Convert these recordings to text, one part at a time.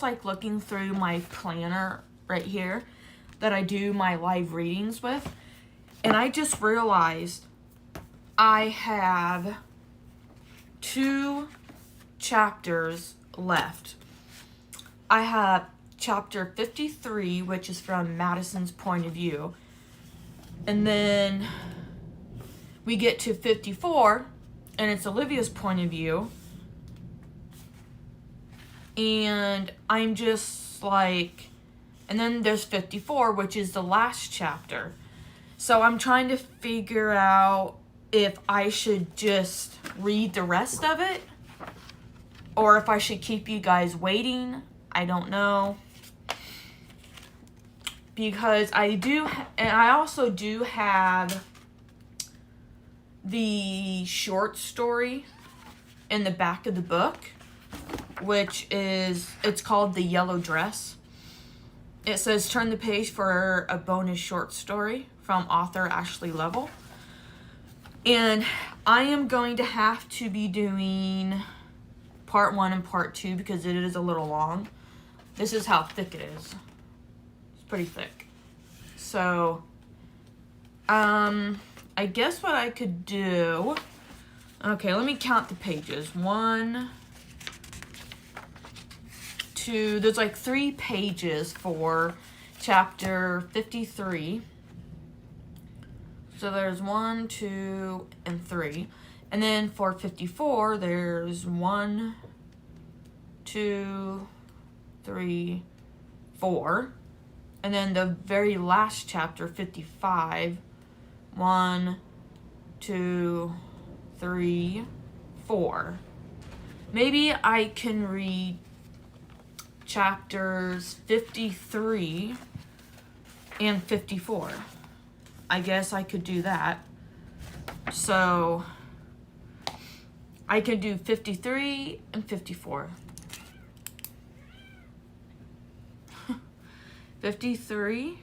like looking through my planner right here that I do my live readings with, and I just realized I have 2 chapters left. I have chapter 53, which is from Madison's point of view, and then we get to 54 and it's Olivia's point of view. And I'm just like, and then there's 54, which is the last chapter. So I'm trying to figure out if I should just read the rest of it or if I should keep you guys waiting. I don't know. Because and I also do have the short story in the back of the book, which is, it's called The Yellow Dress. It says, turn the page for a bonus short story from author Ashlyn-Bell. And I am going to have to be doing part 1 and part 2 because it is a little long. This is how thick it is. It's pretty thick. So, I guess what I could do, okay, let me count the pages. 1, 2, there's like 3 pages for chapter 53. So there's 1, 2, and 3. And then for 54, there's 1, 2, 3, 4. And then the very last chapter, 55, 1, 2, 3, 4. Maybe I can read chapters 53 and 54. I guess I could do that. So I could do 53 and 54. 53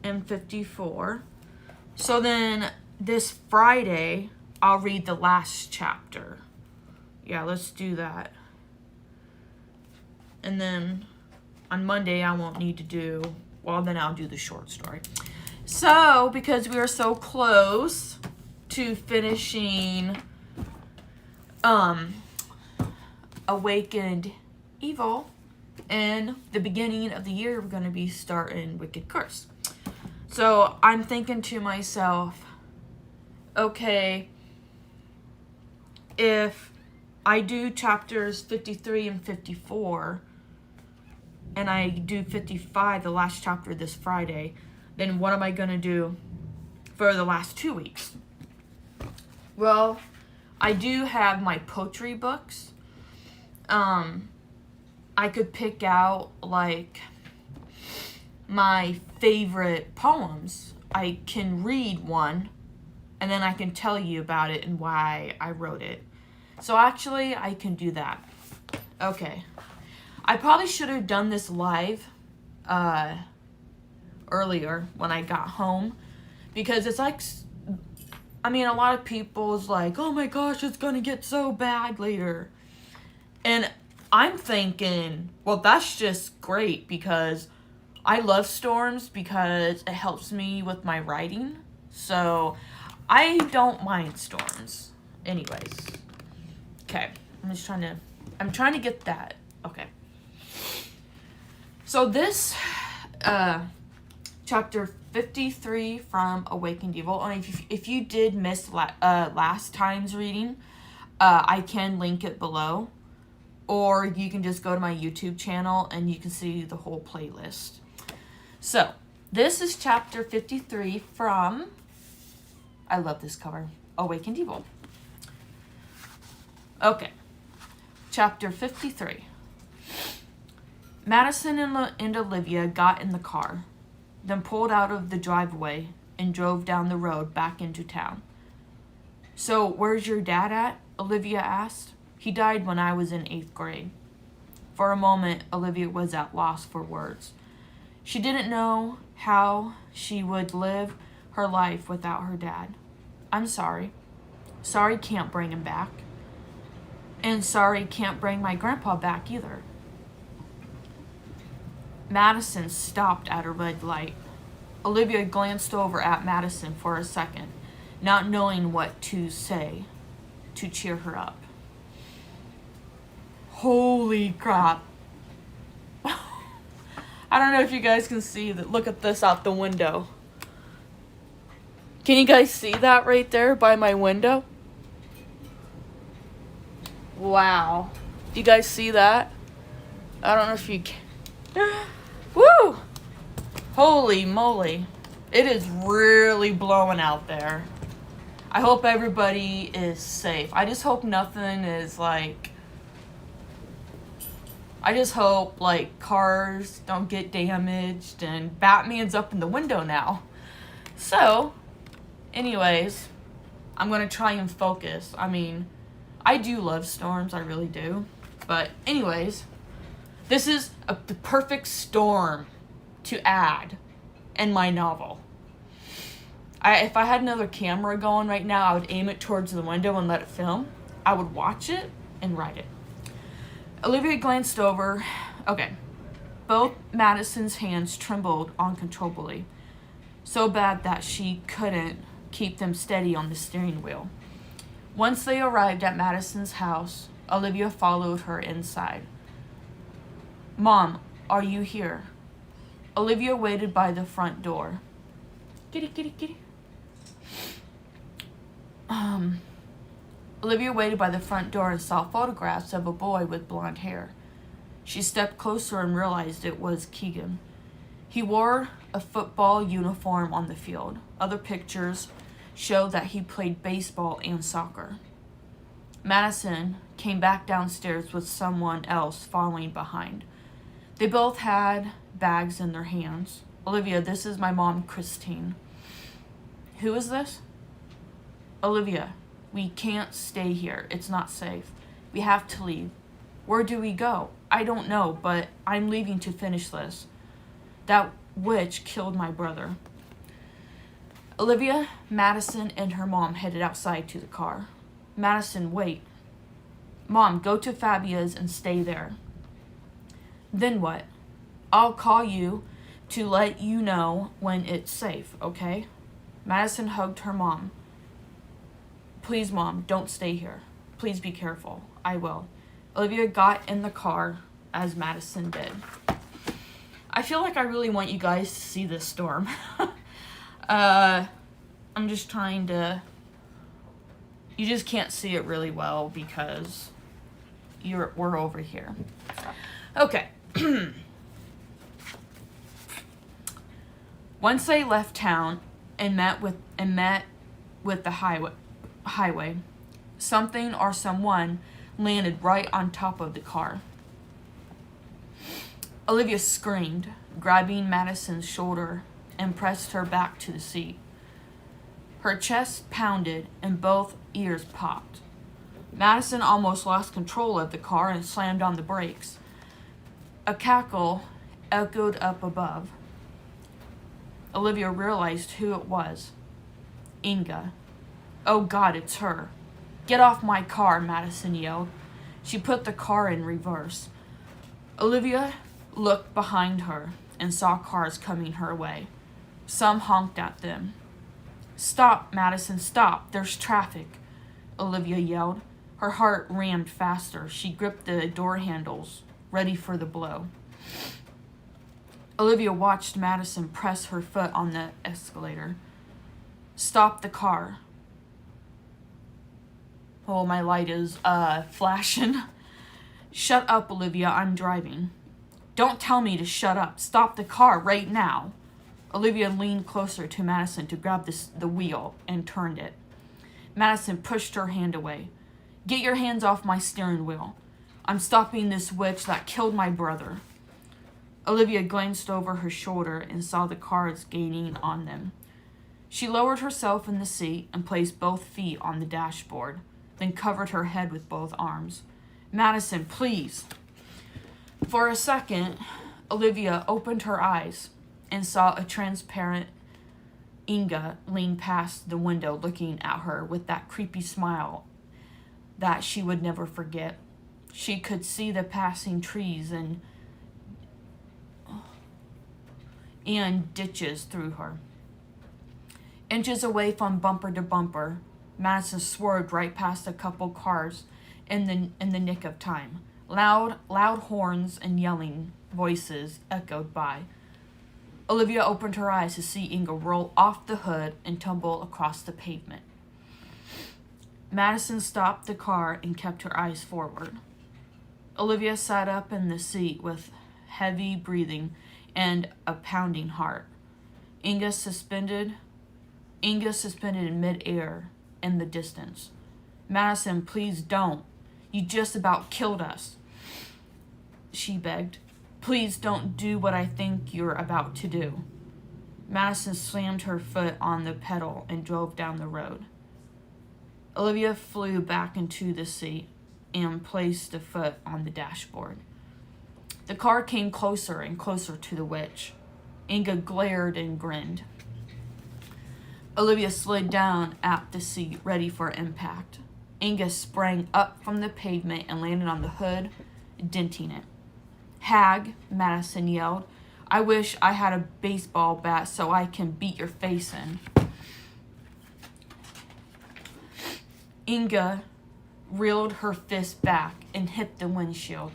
and 54. So then this Friday, I'll read the last chapter. Yeah, let's do that. And then on Monday, I won't need to do, well, then I'll do the short story. So, because we are so close to finishing Awakened Evil, in the beginning of the year, we're going to be starting Wicked Curse. So, I'm thinking to myself, okay, if I do chapters 53 and 54, and I do 55, the last chapter this Friday, then what am I going to do for the last 2 weeks? Well, I do have my poetry books. I could pick out, like, my favorite poems. I can read one, and then I can tell you about it and why I wrote it. So actually, I can do that. Okay. I probably should have done this live earlier when I got home, because it's like, I mean, a lot of people's like, oh my gosh, it's gonna get so bad later. And I'm thinking, well, that's just great, because I love storms because it helps me with my writing. So I don't mind storms. Anyways. Okay. I'm trying to get that. Okay. So this chapter 53 from Awakened Evil, and if you did miss last time's reading, I can link it below, or you can just go to my YouTube channel and you can see the whole playlist. So this is chapter 53 from, I love this cover, Awakened Evil. Okay, chapter 53. Madison and Olivia got in the car, then pulled out of the driveway and drove down the road back into town. So, where's your dad at? Olivia asked. He died when I was in 8th grade. For a moment, Olivia was at loss for words. She didn't know how she would live her life without her dad. I'm sorry. Sorry can't bring him back. And sorry, can't bring my grandpa back either. Madison stopped at a red light. Olivia glanced over at Madison for a second, not knowing what to say to cheer her up. Holy crap. I don't know if you guys can see that. Look at this out the window. Can you guys see that right there by my window? Wow. Do you guys see that? I don't know if you can. Woo! Holy moly. It is really blowing out there. I hope everybody is safe. I just hope nothing is like... I just hope like cars don't get damaged and Batman's up in the window now. So, anyways, I'm going to try and focus. I mean, I do love storms, I really do. But anyways, this is the perfect storm to add in my novel. If I had another camera going right now, I would aim it towards the window and let it film. I would watch it and write it. Olivia glanced over. Okay. Both Madison's hands trembled uncontrollably, so bad that she couldn't keep them steady on the steering wheel. Once they arrived at Madison's house, Olivia followed her inside. Mom, are you here? Olivia waited by the front door. Kitty, kitty, kitty. Olivia waited by the front door and saw photographs of a boy with blonde hair. She stepped closer and realized it was Keegan. He wore a football uniform on the field. Other pictures showed that he played baseball and soccer. Madison came back downstairs with someone else following behind. They both had bags in their hands. Olivia, this is my mom, Christine. Who is this? Olivia, we can't stay here. It's not safe. We have to leave. Where do we go? I don't know, but I'm leaving to finish this. That witch killed my brother. Olivia, Madison, and her mom headed outside to the car. Madison, wait. Mom, go to Fabia's and stay there. Then what? I'll call you to let you know when it's safe, okay? Madison hugged her mom. Please, Mom, don't stay here. Please be careful. I will. Olivia got in the car as Madison did. I feel like I really want you guys to see this storm. I'm just trying to... You just can't see it really well because we're over here. Okay. Once they left town and met with the highway, something or someone landed right on top of the car. Olivia screamed, grabbing Madison's shoulder and pressed her back to the seat. Her chest pounded and both ears popped. Madison almost lost control of the car and slammed on the brakes. A cackle echoed up above. Olivia realized who it was. Inga. Oh God, it's her. Get off my car, Madison yelled. She put the car in reverse. Olivia looked behind her and saw cars coming her way. Some honked at them. Stop, Madison, stop. There's traffic, Olivia yelled. Her heart rammed faster. She gripped the door handles, ready for the blow. Olivia watched Madison press her foot on the escalator. Stop the car. Oh, my light is flashing. Shut up, Olivia, I'm driving. Don't tell me to shut up. Stop the car right now. Olivia leaned closer to Madison to grab the wheel and turned it. Madison pushed her hand away. Get your hands off my steering wheel. I'm stopping this witch that killed my brother. Olivia glanced over her shoulder and saw the cars gaining on them. She lowered herself in the seat and placed both feet on the dashboard, then covered her head with both arms. Madison, please. For a second, Olivia opened her eyes and saw a transparent Inga lean past the window looking at her with that creepy smile that she would never forget. She could see the passing trees and ditches through her. Inches away from bumper to bumper, Madison swerved right past a couple cars in the nick of time. Loud horns and yelling voices echoed by. Olivia opened her eyes to see Inga roll off the hood and tumble across the pavement. Madison stopped the car and kept her eyes forward. Olivia sat up in the seat with heavy breathing and a pounding heart. Inga suspended in midair in the distance. Madison, please don't. You just about killed us, she begged. Please don't do what I think you're about to do. Madison slammed her foot on the pedal and drove down the road. Olivia flew back into the seat and placed the foot on the dashboard. The car came closer and closer to the witch. Inga glared and grinned. Olivia slid down at the seat, ready for impact. Inga sprang up from the pavement and landed on the hood, denting it. Hag, Madison yelled. I wish I had a baseball bat so I can beat your face in. Inga reeled her fist back and hit the windshield.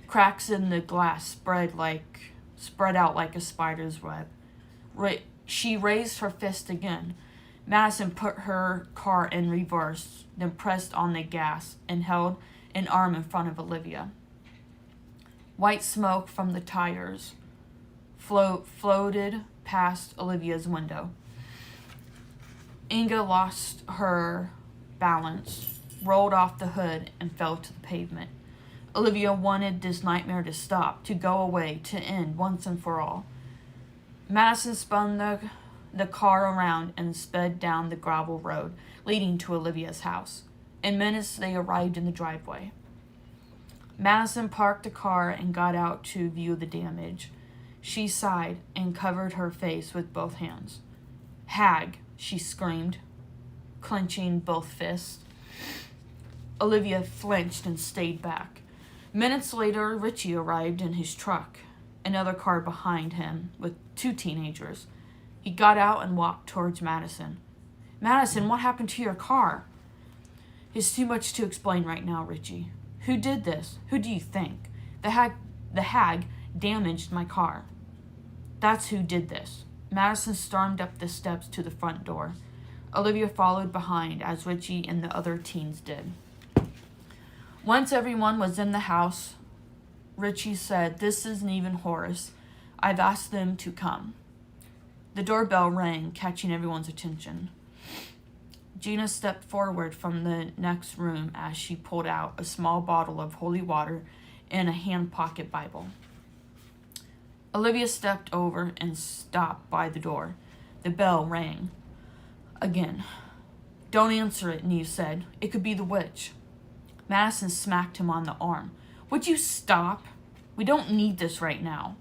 Cracks in the glass spread out like a spider's web. She raised her fist again. Madison put her car in reverse, then pressed on the gas and held an arm in front of Olivia. White smoke from the tires floated past Olivia's window. Inga lost her balance, rolled off the hood, and fell to the pavement. Olivia wanted this nightmare to stop, to go away, to end once and for all. Madison spun the car around and sped down the gravel road leading to Olivia's house. In minutes, they arrived in the driveway. Madison parked the car and got out to view the damage. She sighed and covered her face with both hands. Hag, she screamed, clenching both fists. Olivia flinched and stayed back. Minutes later, Richie arrived in his truck, another car behind him with 2 teenagers. He got out and walked towards Madison. Madison, what happened to your car? It's too much to explain right now, Richie. Who did this? Who do you think? The hag damaged my car. That's who did this. Madison stormed up the steps to the front door. Olivia followed behind as Richie and the other teens did. Once everyone was in the house, Richie said, "This isn't even Horace. I've asked them to come." The doorbell rang, catching everyone's attention. Gina stepped forward from the next room as she pulled out a small bottle of holy water and a hand pocket Bible. Olivia stepped over and stopped by the door. The bell rang again. "Don't answer it," Neve said. "It could be the witch." Madison smacked him on the arm. "Would you stop? We don't need this right now."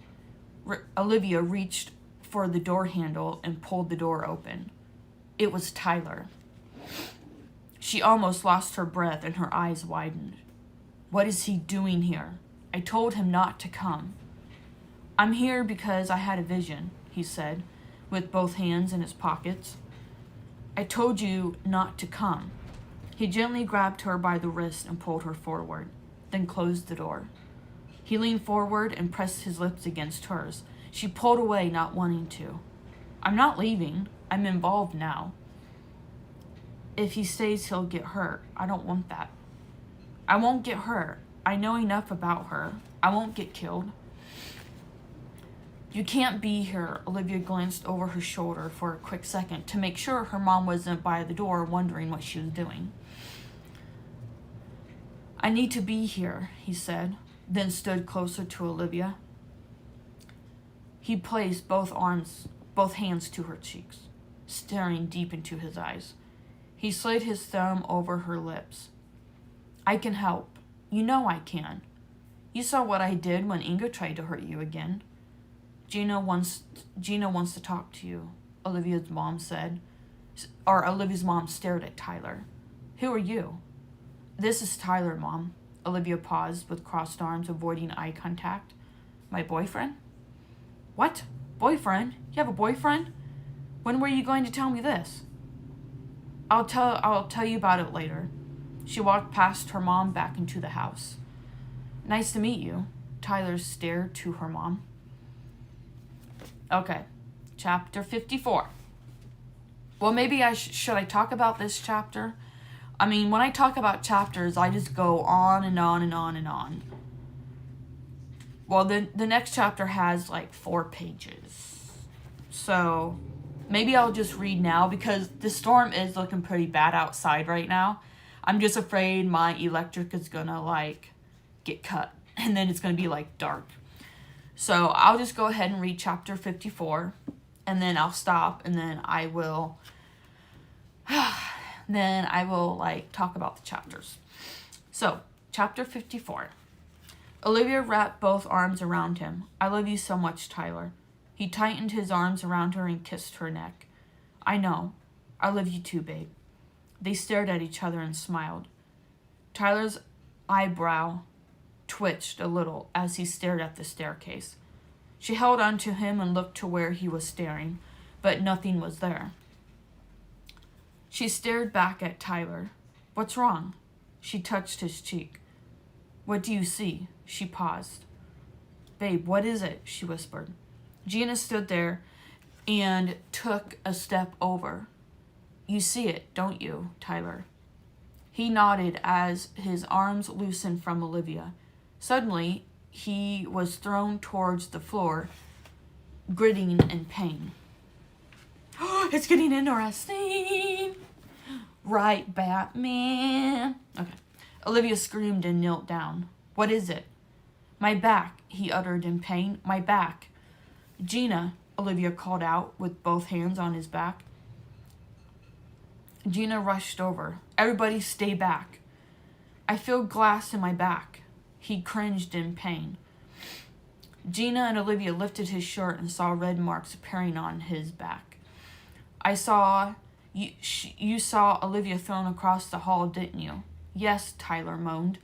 Olivia reached for the door handle and pulled the door open. It was Tyler. She almost lost her breath and her eyes widened. "What is he doing here? I told him not to come." "I'm here because I had a vision," he said, with both hands in his pockets. "I told you not to come." He gently grabbed her by the wrist and pulled her forward, then closed the door. He leaned forward and pressed his lips against hers. She pulled away, not wanting to. "I'm not leaving. I'm involved now." "If he stays, he'll get hurt. I don't want that." "I won't get hurt. I know enough about her. I won't get killed." "You can't be here." Olivia glanced over her shoulder for a quick second to make sure her mom wasn't by the door wondering what she was doing. "I need to be here," he said, then stood closer to Olivia. He placed both hands to her cheeks, staring deep into his eyes. He slid his thumb over her lips. "I can help. You know I can. You saw what I did when Inga tried to hurt you again." Gina wants to talk to you," Olivia's mom said. Olivia's mom stared at Tyler. "Who are you?" This is Tyler, Mom. Olivia paused with crossed arms, avoiding eye contact. My boyfriend? What? Boyfriend? You have a boyfriend? When were you going to tell me this? I'll tell you about it later. She walked past her mom back into the house. Nice to meet you. Tyler stared to her mom. Okay, chapter 54. Well, maybe should I talk about this chapter? I mean, when I talk about chapters, I just go on and on and on and on. Well, the next chapter has like 4 pages. So maybe I'll just read now because the storm is looking pretty bad outside right now. I'm just afraid my electric is gonna like get cut and then it's gonna be like dark. So I'll just go ahead and read chapter 54 and then I'll stop and then I will like talk about the chapters. So, chapter 54. Olivia wrapped both arms around him. I love you so much, Tyler. He tightened his arms around her and kissed her neck. I know. I love you too, babe. They stared at each other and smiled. Tyler's eyebrow twitched a little as he stared at the staircase. She held on to him and looked to where he was staring, but nothing was there. She stared back at Tyler. What's wrong? She touched his cheek. What do you see? She paused. Babe, what is it? She whispered. Gina stood there and took a step over. You see it, don't you, Tyler? He nodded as his arms loosened from Olivia. Suddenly, he was thrown towards the floor, gritting in pain. It's getting interesting. Right, Batman. Okay. Olivia screamed and knelt down. What is it? My back, he uttered in pain. My back. Gina, Olivia called out with both hands on his back. Gina rushed over. Everybody stay back. I feel glass in my back. He cringed in pain. Gina and Olivia lifted his shirt and saw red marks appearing on his back. You saw Olivia thrown across the hall, didn't you? Yes, Tyler moaned,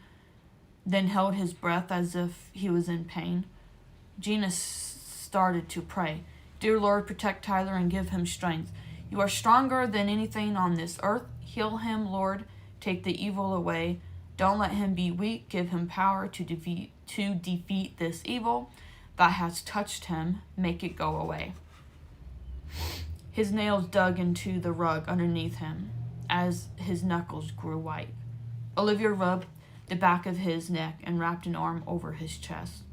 then held his breath as if he was in pain. Gina started to pray. Dear Lord, protect Tyler and give him strength. You are stronger than anything on this earth. Heal him, Lord. Take the evil away. Don't let him be weak. Give him power to defeat this evil that has touched him. Make it go away. His nails dug into the rug underneath him as his knuckles grew white. Olivia rubbed the back of his neck and wrapped an arm over his chest.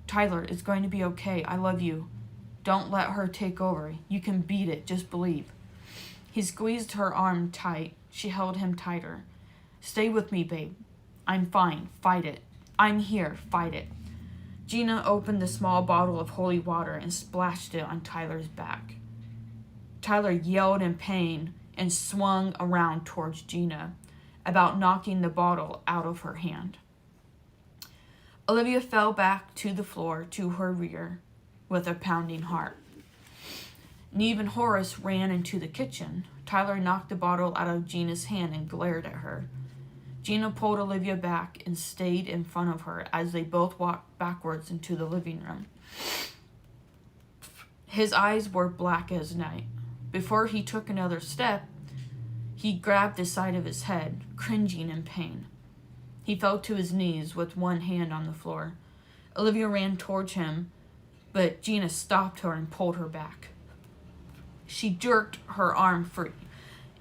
Tyler, it's going to be okay. I love you. Don't let her take over. You can beat it. Just believe. He squeezed her arm tight. She held him tighter. Stay with me, babe. I'm fine. Fight it. I'm here. Fight it. Gina opened the small bottle of holy water and splashed it on Tyler's back. Tyler yelled in pain and swung around towards Gina, about knocking the bottle out of her hand. Olivia fell back to the floor to her rear with a pounding heart. Neve and Horace ran into the kitchen. Tyler knocked the bottle out of Gina's hand and glared at her. Gina pulled Olivia back and stayed in front of her as they both walked backwards into the living room. His eyes were black as night. Before he took another step, he grabbed the side of his head, cringing in pain. He fell to his knees with one hand on the floor. Olivia ran towards him, but Gina stopped her and pulled her back. She jerked her arm free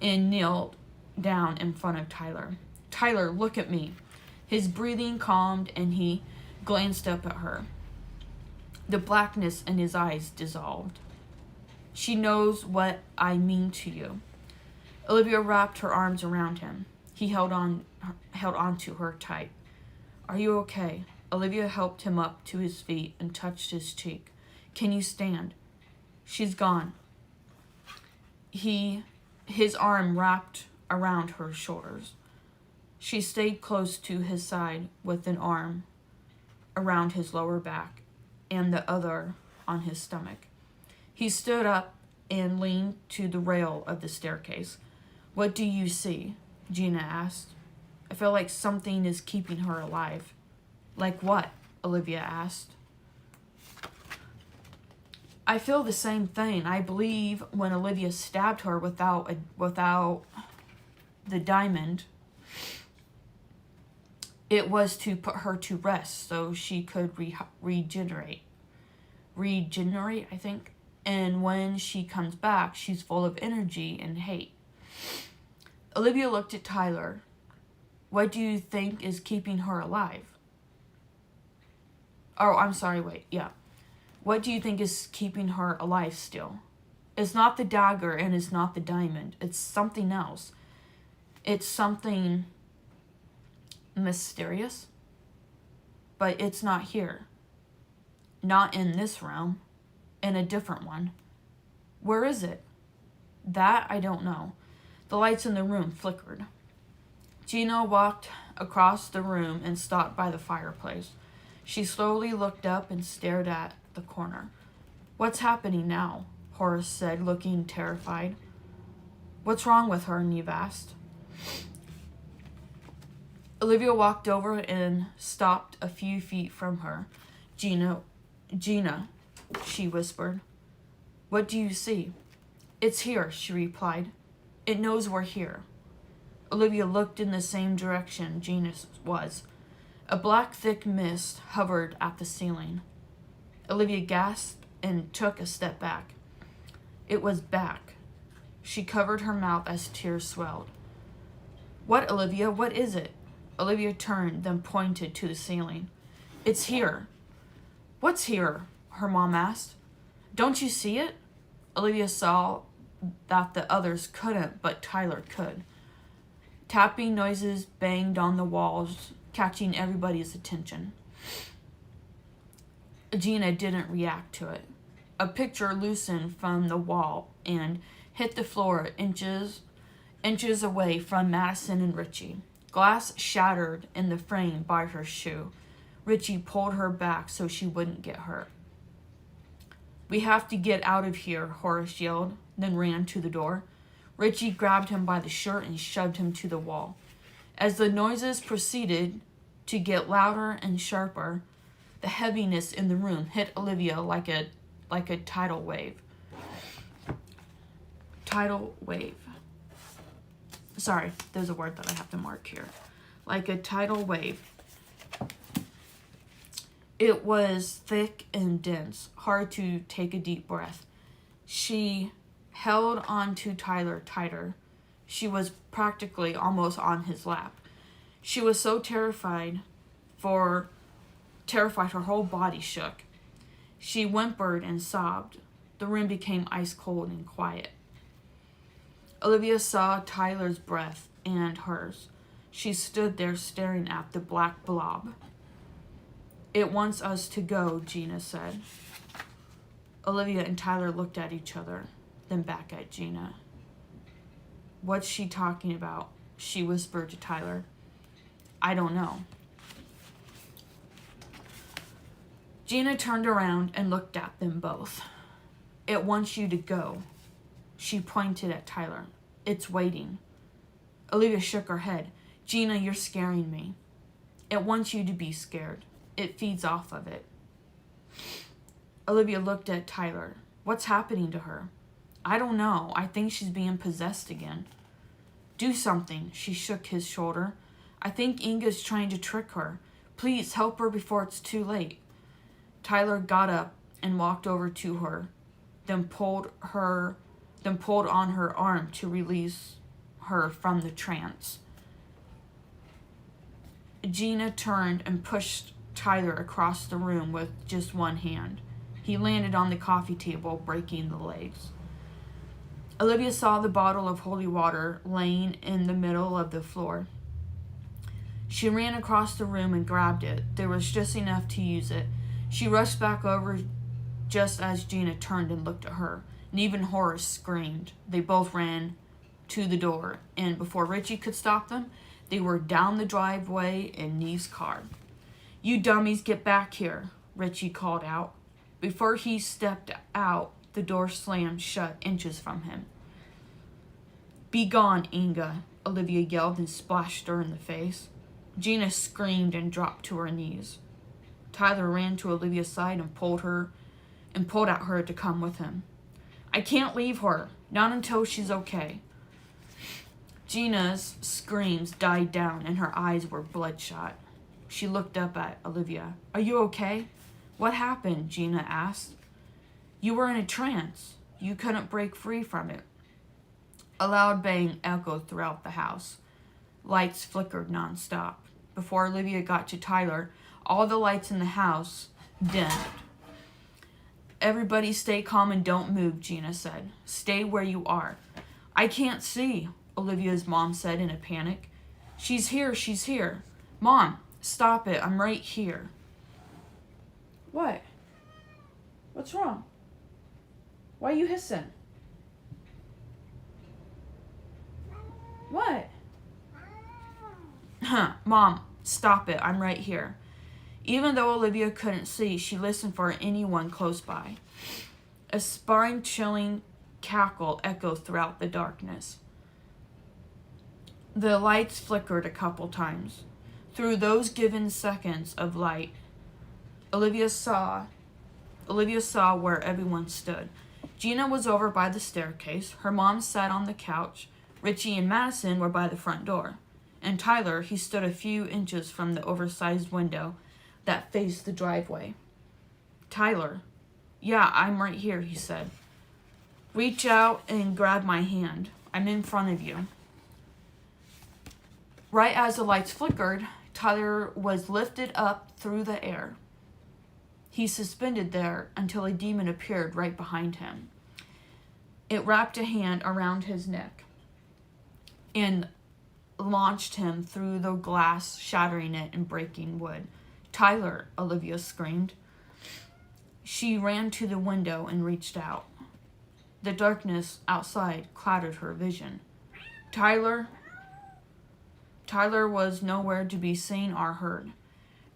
and knelt down in front of Tyler. Tyler, look at me. His breathing calmed and he glanced up at her. The blackness in his eyes dissolved. She knows what I mean to you. Olivia wrapped her arms around him. He held on to her tight. Are you okay? Olivia helped him up to his feet and touched his cheek. Can you stand? She's gone. His arm wrapped around her shoulders. She stayed close to his side with an arm around his lower back and the other on his stomach. He stood up and leaned to the rail of the staircase. What do you see? Gina asked. I feel like something is keeping her alive. Like what? Olivia asked. I feel the same thing. I believe when Olivia stabbed her without the diamond, it was to put her to rest so she could regenerate, I think. And when she comes back, she's full of energy and hate. Olivia looked at Tyler. What do you think is keeping her alive? Oh, I'm sorry, wait, yeah. What do you think is keeping her alive still? It's not the dagger and it's not the diamond. It's something else. It's something mysterious. But it's not here. Not in this realm. In a different one. Where is it? That I don't know. The lights in the room flickered. Gina walked across the room and stopped by the fireplace. She slowly looked up and stared at the corner. What's happening now? Horace said, looking terrified. What's wrong with her? Neve asked. Olivia walked over and stopped a few feet from her. Gina, she whispered. What do you see? It's here, she replied. It knows we're here. Olivia looked in the same direction Gina was. A black, thick mist hovered at the ceiling. Olivia gasped and took a step back. It was back. She covered her mouth as tears swelled. What, Olivia? What is it? Olivia turned, then pointed to the ceiling. It's here. What's here? Her mom asked. Don't you see it? Olivia saw that the others couldn't, but Tyler could. Tapping noises banged on the walls, catching everybody's attention. Gina didn't react to it. A picture loosened from the wall and hit the floor inches away from Madison and Richie. Glass shattered in the frame by her shoe. Richie pulled her back so she wouldn't get hurt. We have to get out of here, Horace yelled, then ran to the door. Richie grabbed him by the shirt and shoved him to the wall. As the noises proceeded to get louder and sharper, the heaviness in the room hit Olivia like a tidal wave. Tidal wave. Sorry, there's a word that I have to mark here. Like a tidal wave. It was thick and dense, hard to take a deep breath. She held on to Tyler tighter. She was practically almost on his lap. She was so terrified, her whole body shook. She whimpered and sobbed. The room became ice cold and quiet. Olivia saw Tyler's breath and hers. She stood there staring at the black blob. It wants us to go, Gina said. Olivia and Tyler looked at each other, then back at Gina. What's she talking about? She whispered to Tyler. I don't know. Gina turned around and looked at them both. It wants you to go. She pointed at Tyler. It's waiting. Olivia shook her head. Gina, you're scaring me. It wants you to be scared. It feeds off of it. Olivia looked at Tyler. What's happening to her? I don't know. I think she's being possessed again. Do something. She shook his shoulder. I think Inga's trying to trick her. Please help her before it's too late. Tyler got up and walked over to her, then pulled on her arm to release her from the trance. Gina turned and pushed Tyler across the room with just one hand. He landed on the coffee table, breaking the legs. Olivia saw the bottle of holy water laying in the middle of the floor. She ran across the room and grabbed it. There was just enough to use it. She rushed back over just as Gina turned and looked at her. And even Horace screamed. They both ran to the door, and before Richie could stop them, they were down the driveway in Neve's car. You dummies, get back here, Richie called out. Before he stepped out, the door slammed shut inches from him. Be gone, Inga, Olivia yelled and splashed her in the face. Gina screamed and dropped to her knees. Tyler ran to Olivia's side and pulled at her to come with him. I can't leave her, not until she's okay. Gina's screams died down and her eyes were bloodshot. She looked up at Olivia. Are you okay? What happened? Gina asked. You were in a trance. You couldn't break free from it. A loud bang echoed throughout the house. Lights flickered nonstop. Before Olivia got to Tyler, all the lights in the house dimmed. Everybody stay calm and don't move, Gina said. Stay where you are. I can't see, Olivia's mom said in a panic. She's here, she's here. Mom, stop it, I'm right here. What? What's wrong? Why are you hissing? What? Mom, stop it, I'm right here. Even though Olivia couldn't see, she listened for anyone close by. A spine-chilling cackle echoed throughout the darkness. The lights flickered a couple times. Through those given seconds of light, Olivia saw where everyone stood. Gina was over by the staircase. Her mom sat on the couch. Richie and Madison were by the front door. And Tyler, he stood a few inches from the oversized window that faced the driveway. Tyler, yeah, I'm right here, he said. Reach out and grab my hand. I'm in front of you. Right as the lights flickered, Tyler was lifted up through the air. He suspended there until a demon appeared right behind him. It wrapped a hand around his neck and launched him through the glass, shattering it and breaking wood. Tyler, Olivia screamed. She ran to the window and reached out. The darkness outside clouded her vision. Tyler was nowhere to be seen or heard.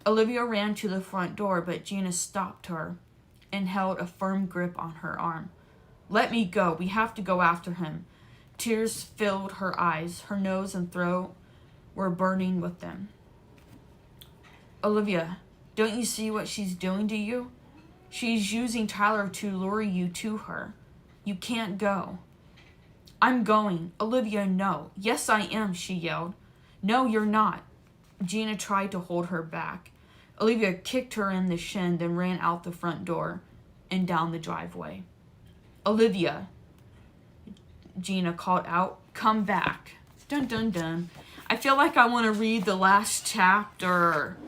Olivia ran to the front door, but Gina stopped her and held a firm grip on her arm. Let me go. We have to go after him. Tears filled her eyes. Her nose and throat were burning with them. Olivia, don't you see what she's doing to you? She's using Tyler to lure you to her. You can't go. I'm going. Olivia, no. Yes, I am, she yelled. No, you're not. Gina tried to hold her back. Olivia kicked her in the shin, then ran out the front door and down the driveway. Olivia, Gina called out, come back. Dun, dun, dun. I feel like I want to read the last chapter.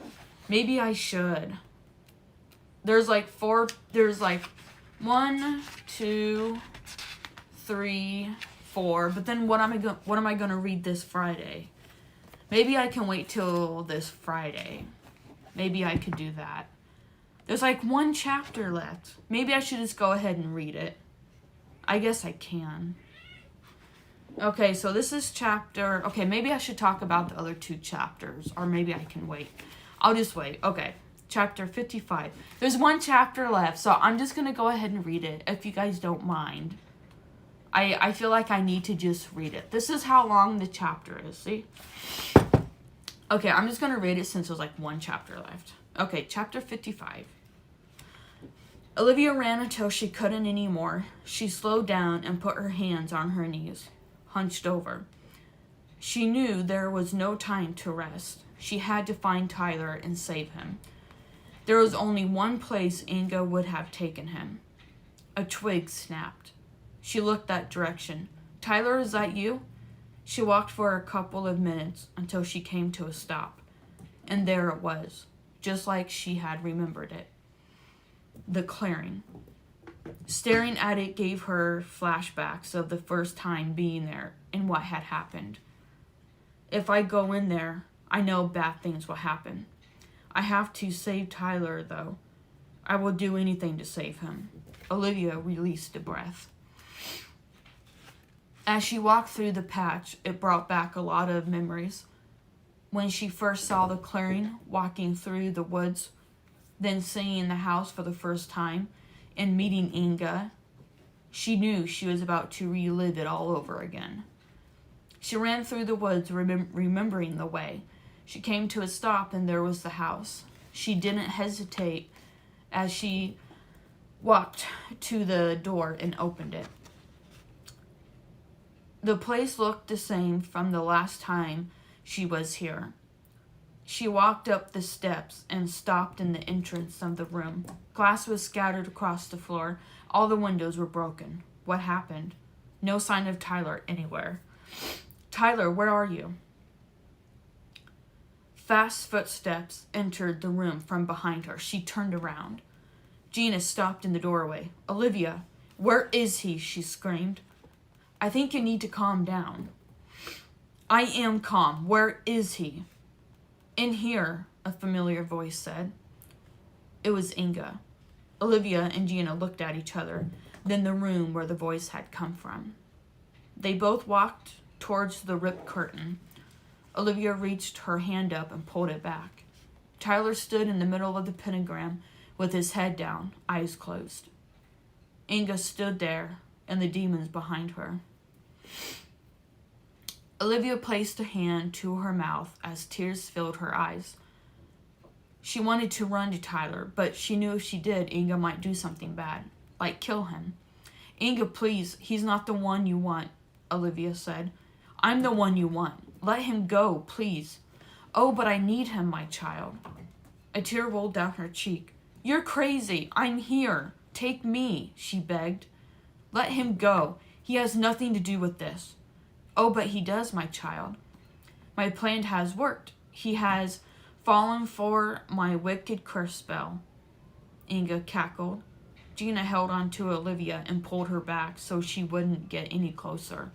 Maybe I should. There's like 1, 2, 3, 4. But then what am I going to read this Friday? Maybe I can wait till this Friday. Maybe I could do that. There's like 1 chapter left. Maybe I should just go ahead and read it. I guess I can. Okay, so this is chapter... Okay, maybe I should talk about the other 2 chapters. Or maybe I can wait. I'll just wait. Okay, chapter 55. There's 1 chapter left, so I'm just going to go ahead and read it, if you guys don't mind. I feel like I need to just read it. This is how long the chapter is, see? Okay, I'm just going to read it since there's like 1 chapter left. Okay, chapter 55. Olivia ran until she couldn't anymore. She slowed down and put her hands on her knees, hunched over. She knew there was no time to rest. She had to find Tyler and save him. There was only one place Inga would have taken him. A twig snapped. She looked that direction. Tyler, is that you? She walked for a couple of minutes until she came to a stop. And there it was, just like she had remembered it. The clearing. Staring at it gave her flashbacks of the first time being there and what had happened. If I go in there, I know bad things will happen. I have to save Tyler, though. I will do anything to save him. Olivia released a breath. As she walked through the patch, it brought back a lot of memories. When she first saw the clearing, walking through the woods, then seeing the house for the first time, and meeting Inga, she knew she was about to relive it all over again. She ran through the woods, remembering the way. She came to a stop, and there was the house. She didn't hesitate as she walked to the door and opened it. The place looked the same from the last time she was here. She walked up the steps and stopped in the entrance of the room. Glass was scattered across the floor. All the windows were broken. What happened? No sign of Tyler anywhere. Tyler, where are you? Fast footsteps entered the room from behind her. She turned around. Gina stopped in the doorway. Olivia, where is he? She screamed. I think you need to calm down. I am calm. Where is he? In here, a familiar voice said. It was Inga. Olivia and Gina looked at each other, then the room where the voice had come from. They both walked towards the ripped curtain. Olivia reached her hand up and pulled it back. Tyler stood in the middle of the pentagram with his head down, eyes closed. Inga stood there, and the demons behind her. Olivia placed a hand to her mouth as tears filled her eyes. She wanted to run to Tyler, but she knew if she did, Inga might do something bad, like kill him. Inga, please, he's not the one you want, Olivia said. I'm the one you want. Let him go, please. Oh, but I need him, my child. A tear rolled down her cheek. You're crazy. I'm here. Take me, she begged. Let him go. He has nothing to do with this. Oh, but he does, my child. My plan has worked. He has fallen for my wicked curse spell. Inga cackled. Gina held on to Olivia and pulled her back so she wouldn't get any closer.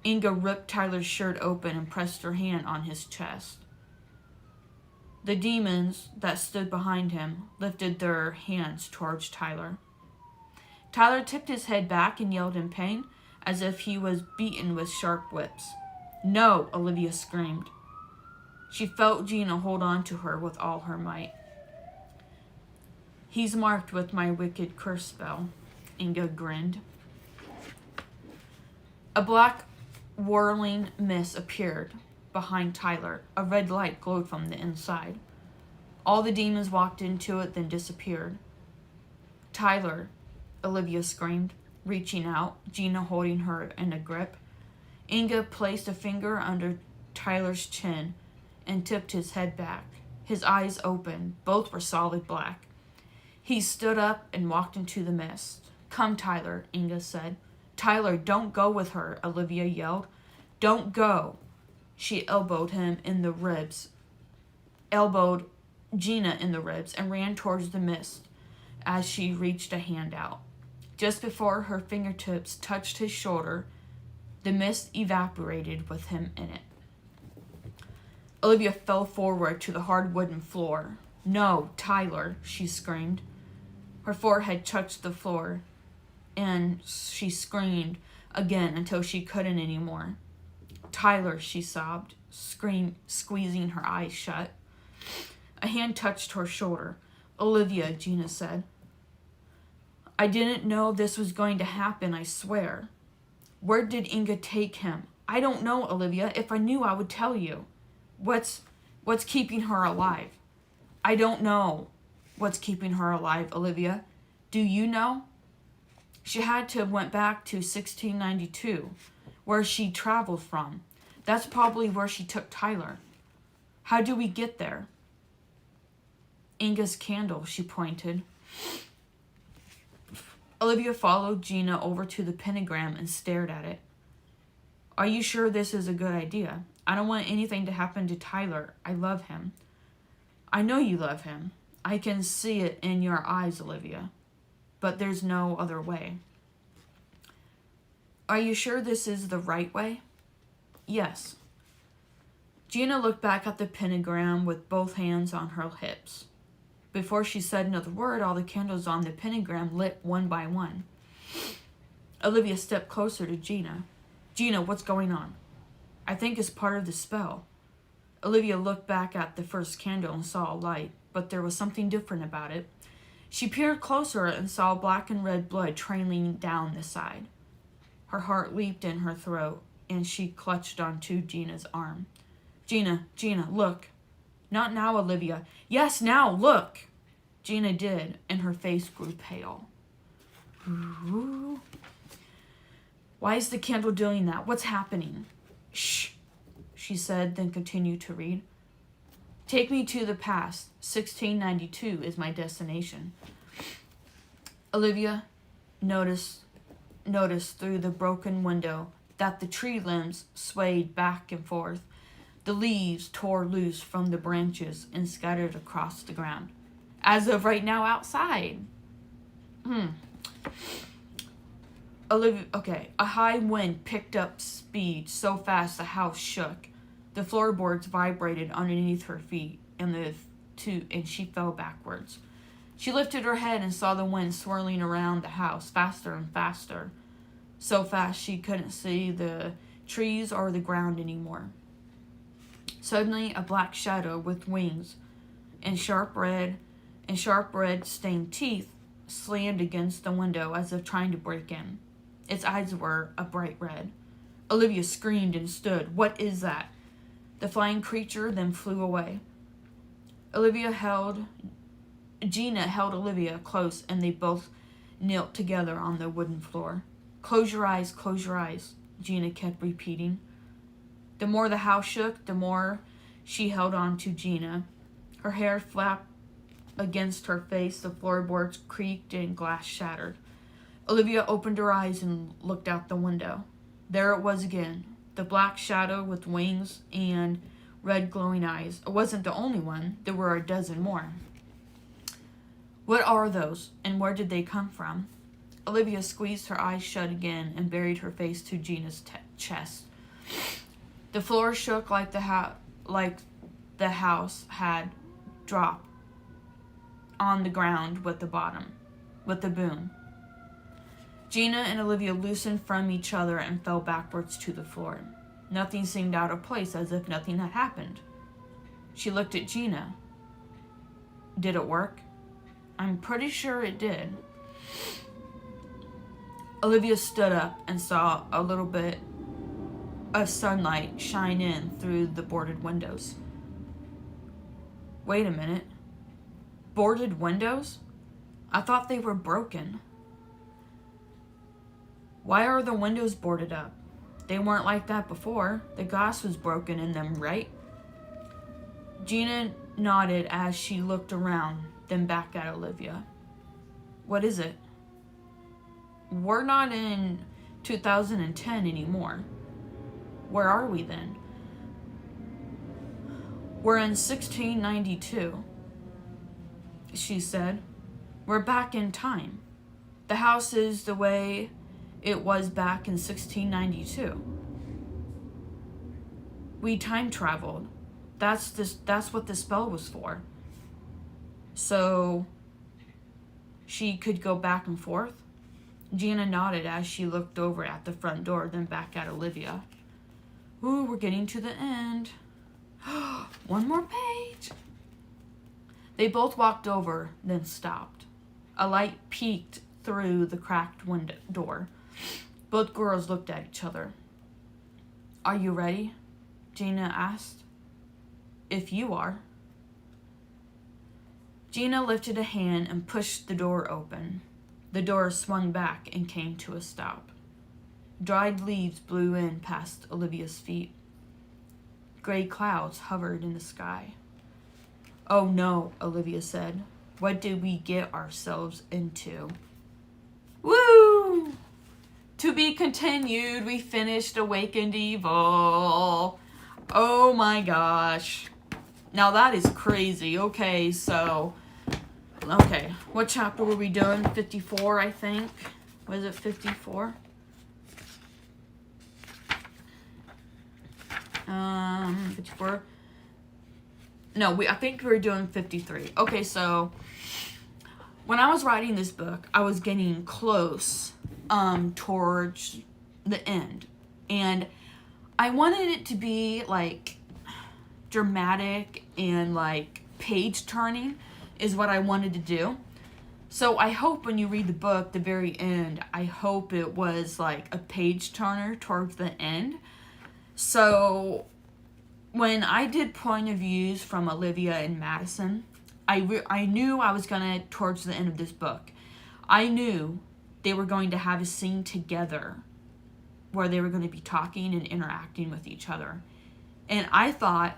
Inga ripped Tyler's shirt open and pressed her hand on his chest. The demons that stood behind him lifted their hands towards Tyler. Tyler tipped his head back and yelled in pain, as if he was beaten with sharp whips. No, Olivia screamed. She felt Gina hold on to her with all her might. He's marked with my wicked curse spell, Inga grinned. A black whirling mist appeared behind Tyler. A red light glowed from the inside. All the demons walked into it, then disappeared. Tyler, Olivia screamed, reaching out, Gina holding her in a grip. Inga placed a finger under Tyler's chin and tipped his head back. His eyes opened. Both were solid black. He stood up and walked into the mist. Come, Tyler, Inga said. Tyler, don't go with her, Olivia yelled. Don't go. She elbowed Gina in the ribs and ran towards the mist as she reached a hand out. Just before her fingertips touched his shoulder, the mist evaporated with him in it. Olivia fell forward to the hard wooden floor. No, Tyler, she screamed. Her forehead touched the floor, and she screamed again until she couldn't anymore. Tyler, she sobbed, squeezing her eyes shut. A hand touched her shoulder. Olivia, Gina said. I didn't know this was going to happen, I swear. Where did Inga take him? I don't know, Olivia. If I knew, I would tell you. What's keeping her alive? I don't know what's keeping her alive, Olivia. Do you know? She had to have went back to 1692, where she traveled from. That's probably where she took Tyler. How do we get there? Inga's candle, she pointed. Olivia followed Gina over to the pentagram and stared at it. Are you sure this is a good idea? I don't want anything to happen to Tyler. I love him. I know you love him. I can see it in your eyes, Olivia. But there's no other way. Are you sure this is the right way? Yes. Gina looked back at the pentagram with both hands on her hips. Before she said another word, all the candles on the pentagram lit one by one. Olivia stepped closer to Gina. Gina, what's going on? I think it's part of the spell. Olivia looked back at the first candle and saw a light, but there was something different about it. She peered closer and saw black and red blood trailing down the side. Her heart leaped in her throat. and she clutched onto Gina's arm. Gina, look. Not now, Olivia. Yes, now, look. Gina did, and her face grew pale. Ooh. Why is the candle doing that? What's happening? Shh, she said, then continued to read. Take me to the past. 1692 is my destination. Olivia noticed through the broken window that the tree limbs swayed back and forth. The leaves tore loose from the branches and scattered across the ground. As of right now outside. Olivia, okay. A high wind picked up speed so fast the house shook. The floorboards vibrated underneath her feet, and she fell backwards. She lifted her head and saw the wind swirling around the house faster and faster. So fast she couldn't see the trees or the ground anymore. Suddenly, a black shadow with wings and sharp red stained teeth slammed against the window as if trying to break in. Its eyes were a bright red. Olivia screamed and stood. What is that? The flying creature then flew away. Gina held Olivia close, and they both knelt together on the wooden floor. Close your eyes, Gina kept repeating. The more the house shook, the more she held on to Gina. Her hair flapped against her face, the floorboards creaked, and glass shattered. Olivia opened her eyes and looked out the window. There it was again, the black shadow with wings and red glowing eyes. It wasn't the only one. There were a dozen more. What are those, and where did they come from? Olivia squeezed her eyes shut again and buried her face to Gina's chest. The floor shook like the house had dropped on the ground with the boom. Gina and Olivia loosened from each other and fell backwards to the floor. Nothing seemed out of place, as if nothing had happened. She looked at Gina. Did it work? I'm pretty sure it did. Olivia stood up and saw a little bit of sunlight shine in through the boarded windows. Wait a minute. Boarded windows? I thought they were broken. Why are the windows boarded up? They weren't like that before. The glass was broken in them, right? Gina nodded as she looked around, then back at Olivia. What is it? We're not in 2010 anymore. Where are we then? We're in 1692, she said. We're back in time. The house is the way it was back in 1692. We time traveled. That's what the spell was for. So she could go back and forth? Gina nodded as she looked over at the front door, then back at Olivia. Ooh, we're getting to the end. One more page. They both walked over, then stopped. A light peeked through the cracked door. Both girls looked at each other. Are you ready? Gina asked. If you are. Gina lifted a hand and pushed the door open. The door swung back and came to a stop. Dried leaves blew in past Olivia's feet. Gray clouds hovered in the sky. Oh no, Olivia said. What did we get ourselves into? Woo! To be continued, we finished Awakened Evil. Oh my gosh. Now that is crazy. Okay, what chapter were we doing? 54, I think. Was it 54? 54. No, I think we were doing 53. Okay, so when I was writing this book, I was getting close towards the end. And I wanted it to be like dramatic and like page turning is what I wanted to do. So I hope when you read the book, the very end, I hope it was like a page turner towards the end. So when I did point of views from Olivia and Madison, I knew I was gonna, towards the end of this book, I knew they were going to have a scene together where they were going to be talking and interacting with each other. And I thought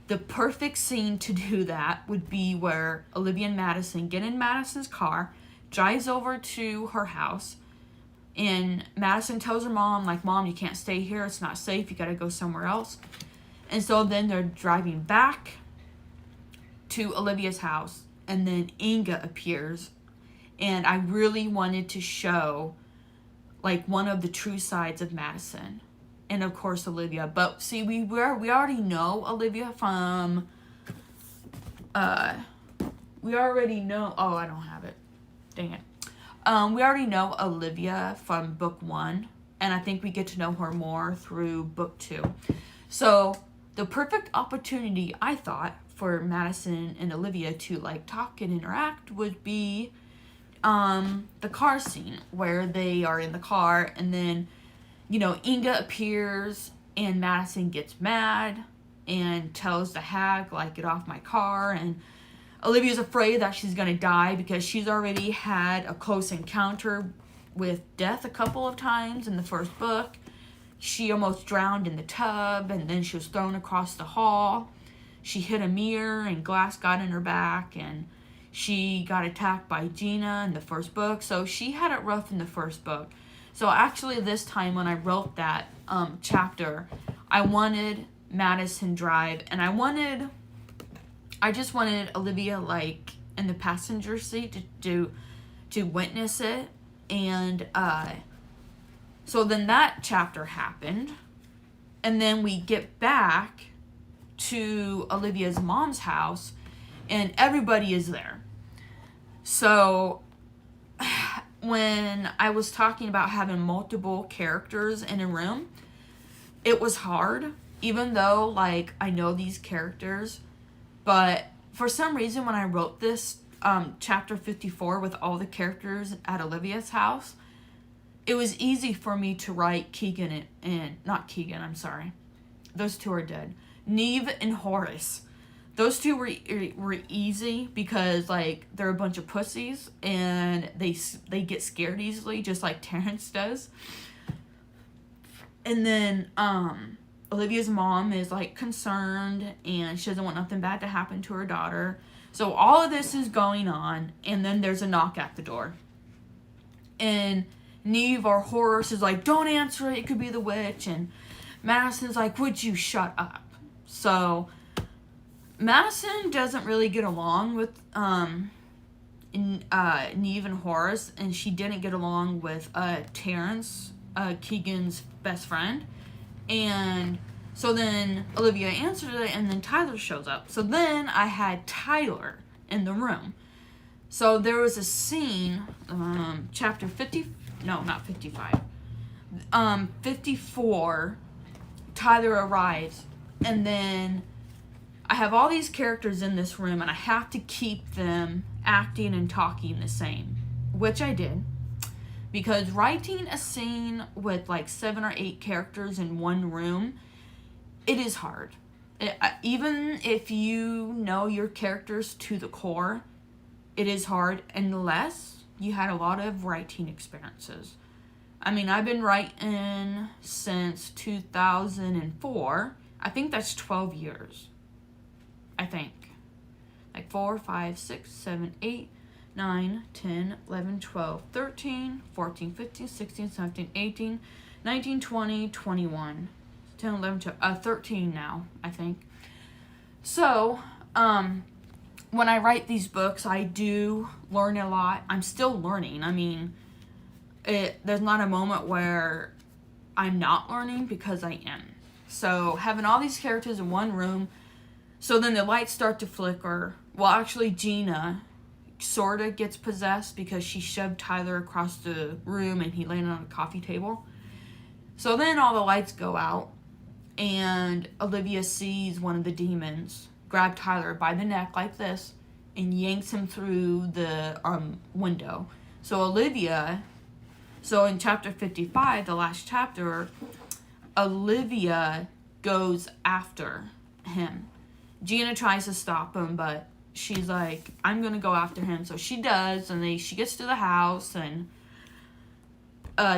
the perfect scene to do that would be where Olivia and Madison get in Madison's car, drives over to her house, and Madison tells her mom, like, Mom, you can't stay here. It's not safe. You got to go somewhere else. And so then they're driving back to Olivia's house, and then Inga appears. And I really wanted to show, like, one of the true sides of Madison. And, of course, Olivia. But, see, we already know Olivia from, we already know, oh, I don't have it. Dang it. We already know Olivia from book 1. And I think we get to know her more through book 2. So, the perfect opportunity, I thought, for Madison and Olivia to, like, talk and interact would be the car scene where they are in the car, and then, you know, Inga appears and Madison gets mad and tells the hag, like, get off my car, and Olivia's afraid that she's gonna die because she's already had a close encounter with death a couple of times in the first book. She almost drowned in the tub, and then she was thrown across the hall. She hit a mirror and glass got in her back, and she got attacked by Gina in the first book. So she had it rough in the first book. So actually this time when I wrote that chapter, I wanted Madison drive, and I just wanted Olivia, like, in the passenger seat to witness it. And so then that chapter happened, and then we get back to Olivia's mom's house, and everybody is there. So when I was talking about having multiple characters in a room, it was hard, even though, like, I know these characters. But for some reason, when I wrote this chapter 54 with all the characters at Olivia's house, it was easy for me to write Keegan and not Keegan, I'm sorry. Those two are dead. Neve and Horace. Those two were easy because, like, they're a bunch of pussies and they get scared easily, just like Terrence does. And then Olivia's mom is, like, concerned, and she doesn't want nothing bad to happen to her daughter. So all of this is going on, and then there's a knock at the door. And Neve or Horace is like, don't answer it, it could be the witch. And Madison's like, would you shut up? So Madison doesn't really get along with Neve and Horace, and she didn't get along with Terrence, Keegan's best friend. And so then Olivia answered it, and then Tyler shows up. So then I had Tyler in the room. So there was a scene, chapter 50, no, not 55, 54, Tyler arrives, and then I have all these characters in this room, and I have to keep them acting and talking the same, which I did. Because writing a scene with, like, 7 or 8 characters in one room, it is hard. Even if you know your characters to the core, it is hard unless you had a lot of writing experiences. I mean, I've been writing since 2004. I think that's 12 years. I think. Like 4, 5, 6, 7, 8, 9, 10, 11, 12, 13, 14, 15, 16, 17, 18, 19, 20, 21, 10, 11, 12, 13 now, I think. So, when I write these books, I do learn a lot. I'm still learning. I mean, there's not a moment where I'm not learning, because I am. So, having all these characters in one room, so then the lights start to flicker. Well, actually, Gina sort of gets possessed because she shoved Tyler across the room and he landed on a coffee table. So then all the lights go out, and Olivia sees one of the demons grab Tyler by the neck like this and yanks him through the window. So in chapter 55, the last chapter, Olivia goes after him. Gina tries to stop him, but she's like, I'm gonna go after him. So she does, and she gets to the house, and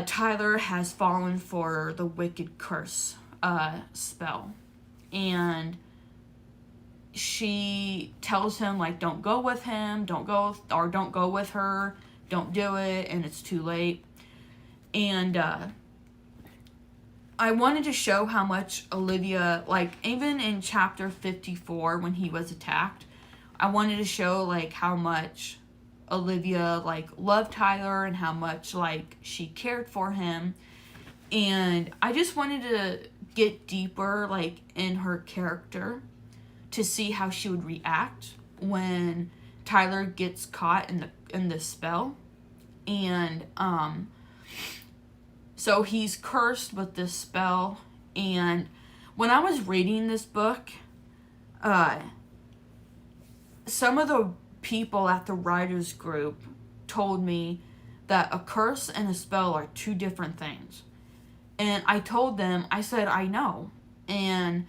Tyler has fallen for the wicked curse spell. And she tells him, like, don't go with him, don't go with her, don't do it, and it's too late. And I wanted to show how much Olivia, like, even in chapter 54 when he was attacked, I wanted to show, like, how much Olivia, like, loved Tyler and how much, like, she cared for him. And I just wanted to get deeper, like, in her character to see how she would react when Tyler gets caught in the spell. And so he's cursed with this spell. And when I was reading this book, some of the people at the writers group told me that a curse and a spell are two different things. And I told them, I said, I know. And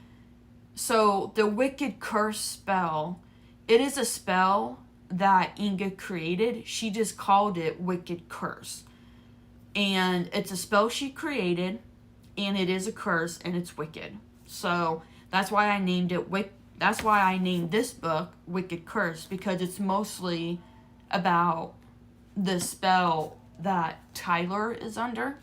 so the wicked curse spell, it is a spell that Inga created. She just called it wicked curse. And it's a spell she created, and it is a curse, and it's wicked. So that's why I named it that's why I named this book Wicked Curse, because it's mostly about the spell that Tyler is under.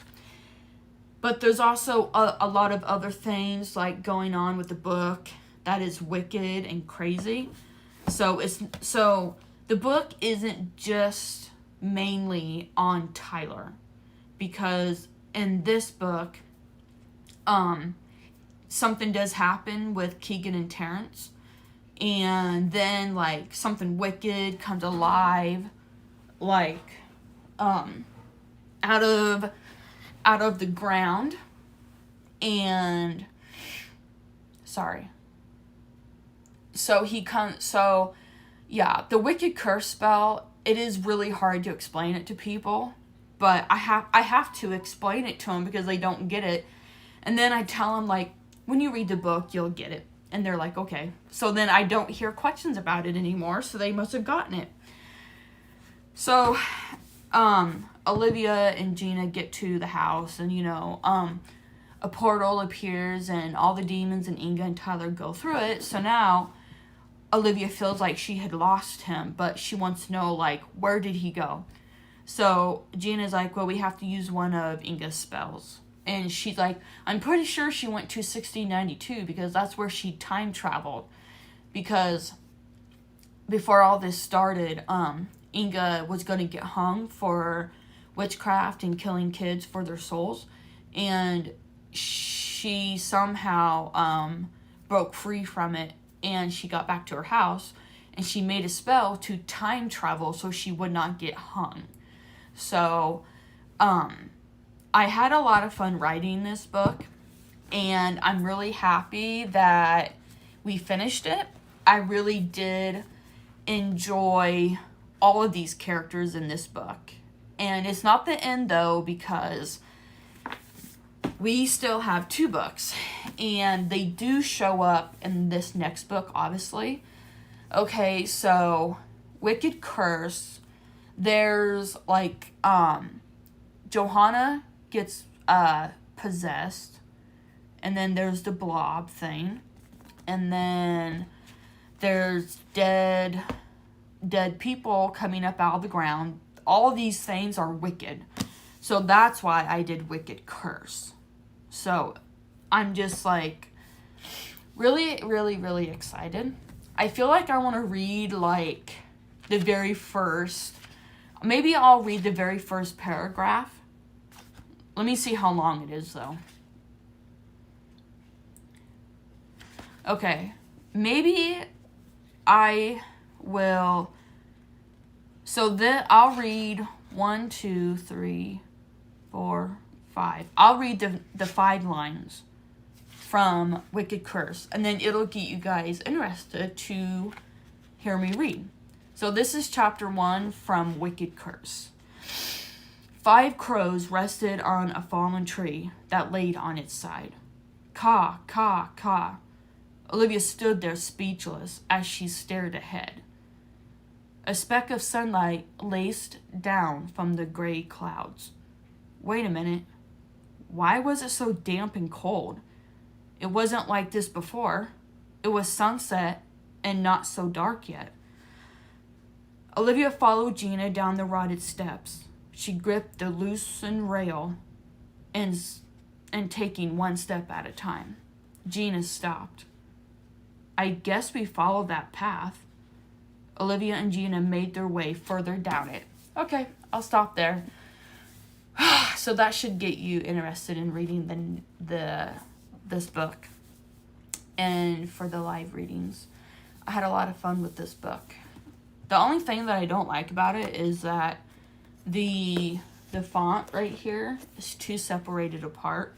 But there's also a lot of other things like going on with the book that is wicked and crazy. So the book isn't just mainly on Tyler, because in this book, something does happen with Keegan and Terrence, and then, like, something wicked comes alive, like, out of the ground. And the wicked curse spell, it is really hard to explain it to people, but I have to explain it to them because they don't get it. And then I tell them, like, when you read the book, you'll get it. And they're like, okay. So then I don't hear questions about it anymore, so they must have gotten it. So Olivia and Gina get to the house, and, a portal appears, and all the demons and Inga and Tyler go through it. So now Olivia feels like she had lost him, but she wants to know, like, where did he go? So Gina's like, well, we have to use one of Inga's spells. And she's like, I'm pretty sure she went to 1692 because that's where she time traveled. Because before all this started, Inga was going to get hung for witchcraft and killing kids for their souls. And she somehow broke free from it, and she got back to her house, and she made a spell to time travel so she would not get hung. So, I had a lot of fun writing this book, and I'm really happy that we finished it. I really did enjoy all of these characters in this book. And it's not the end, though, because we still have 2 books, and they do show up in this next book, obviously. Okay, so Wicked Curse, there's, like, Johanna gets possessed, and then there's the blob thing, and then there's dead people coming up out of the ground. All of these things are wicked, so that's why I did Wicked Curse. So I'm just, like, really, really, really excited. I feel like I want to read, like, the very first, maybe I'll read the very first paragraph. Let me see how long it is, though. Okay, maybe I will, so then I'll read 1, 2, 3, 4, 5. I'll read the 5 lines from Wicked Curse, and then it'll get you guys interested to hear me read. So this is chapter 1 from Wicked Curse. 5 crows rested on a fallen tree that laid on its side. Caw, caw, caw. Olivia stood there speechless as she stared ahead. A speck of sunlight laced down from the gray clouds. Wait a minute. Why was it so damp and cold? It wasn't like this before. It was sunset and not so dark yet. Olivia followed Gina down the rotted steps. She gripped the loosened rail and taking one step at a time. Gina stopped. I guess we followed that path. Olivia and Gina made their way further down it. Okay, I'll stop there. So that should get you interested in reading this book. And for the live readings, I had a lot of fun with this book. The only thing that I don't like about it is that the font right here is too separated apart,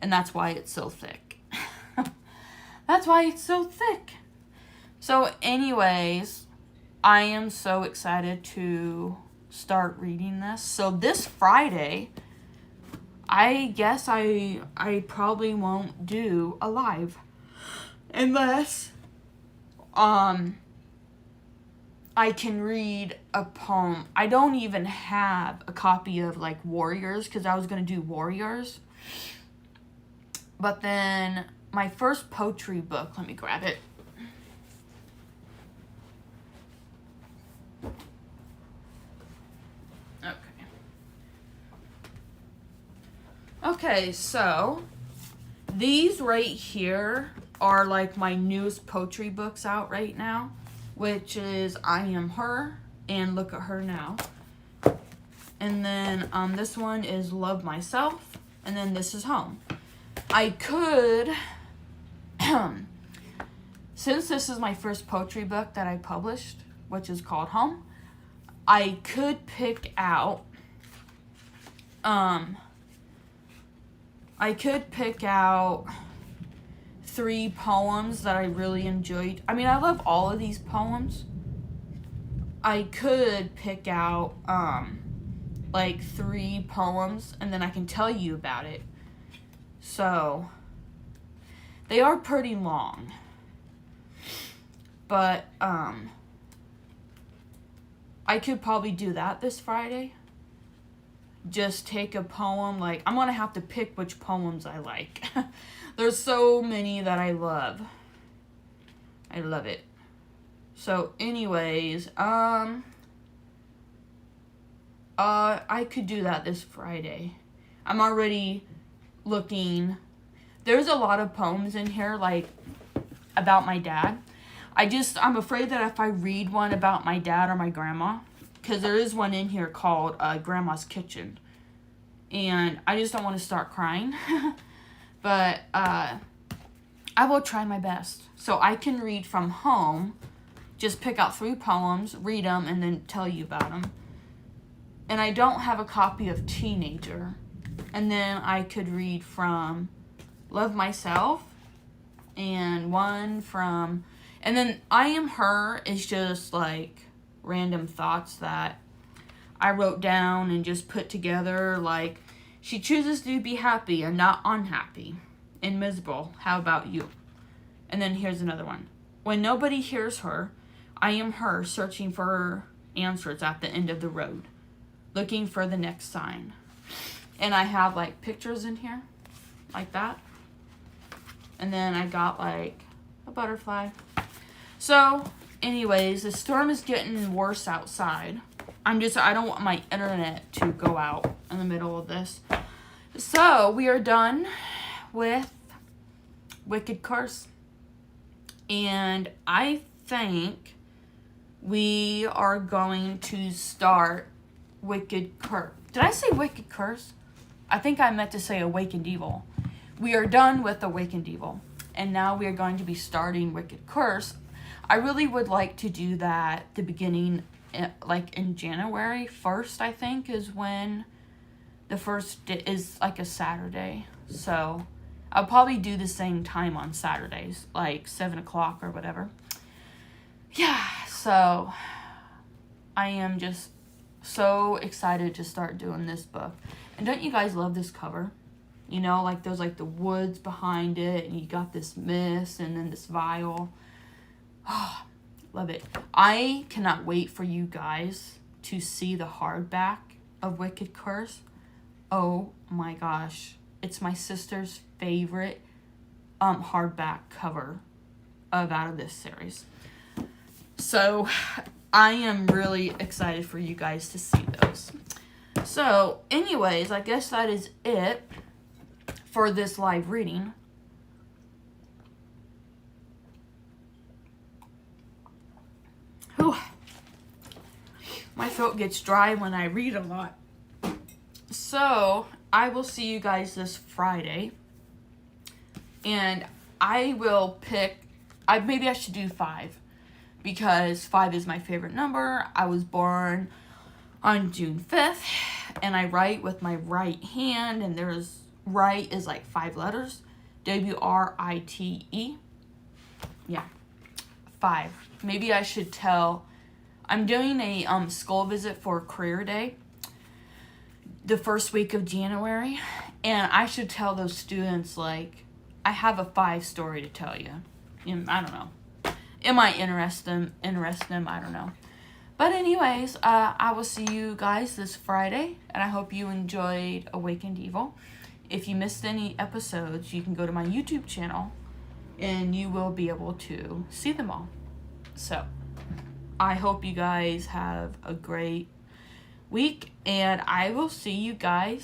and that's why it's so thick. That's why it's so thick. So anyways, I am so excited to start reading this. So this Friday, I guess I probably won't do a live unless I can read a poem. I don't even have a copy of like Warriors because I was going to do Warriors. But then my first poetry book, let me grab it. Okay, so these right here are like my newest poetry books out right now, which is I Am Her and Look at Her Now. And then this one is Love Myself, and then this is Home. I could, since this is my first poetry book that I published, which is called Home, I could pick out, I could pick out 3 poems that I really enjoyed. I mean, I love all of these poems. I could pick out, like 3 poems, and then I can tell you about it. So, they are pretty long. But, I could probably do that this Friday. Just take a poem, like, I'm gonna have to pick which poems I like. There's so many that I love. I love it. So, anyways, I could do that this Friday. I'm already looking. There's a lot of poems in here, like, about my dad. I'm afraid that if I read one about my dad or my grandma, because there is one in here called Grandma's Kitchen, and I just don't want to start crying. But I will try my best. So I can read from Home, just pick out 3 poems, read them, and then tell you about them. And I don't have a copy of Teenager. And then I could read from Love Myself, and one from, and then I Am Her is just like random thoughts that I wrote down and just put together, like, she chooses to be happy and not unhappy and miserable. How about you? And then here's another one. When nobody hears her, I am her searching for her answers at the end of the road, looking for the next sign. And I have like pictures in here, like that. And then I got like a butterfly. So, anyways, the storm is getting worse outside. I don't want my internet to go out in the middle of this. So, we are done with Wicked Curse. And I think we are going to start Wicked Curse. Did I say Wicked Curse? I think I meant to say Awakened Evil. We are done with Awakened Evil. And now we are going to be starting Wicked Curse. I really would like to do that the beginning, like in January 1st, I think, is when the first is like a Saturday. So I'll probably do the same time on Saturdays, like 7 o'clock or whatever. Yeah, so I am just so excited to start doing this book. And don't you guys love this cover? You know, like there's like the woods behind it, and you got this mist and then this vial. Oh, love it. I cannot wait for you guys to see the hardback of Wicked Curse. Oh my gosh. It's my sister's favorite hardback cover out of this series. So I am really excited for you guys to see those. So anyways, I guess that is it for this live reading. Whew. My throat gets dry when I read a lot. So I will see you guys this Friday. And I will pick, maybe I should do 5. Because 5 is my favorite number. I was born on June 5th. And I write with my right hand. And write is like 5 letters. W-R-I-T-E. Yeah. 5. Maybe I should tell. I'm doing a school visit for Career Day. The first week of January. And I should tell those students, like, I have a 5 story to tell you. I don't know. It might interest them. I don't know. But anyways, I will see you guys this Friday. And I hope you enjoyed Awakened Evil. If you missed any episodes, you can go to my YouTube channel. And you will be able to see them all. So, I hope you guys have a great week. And I will see you guys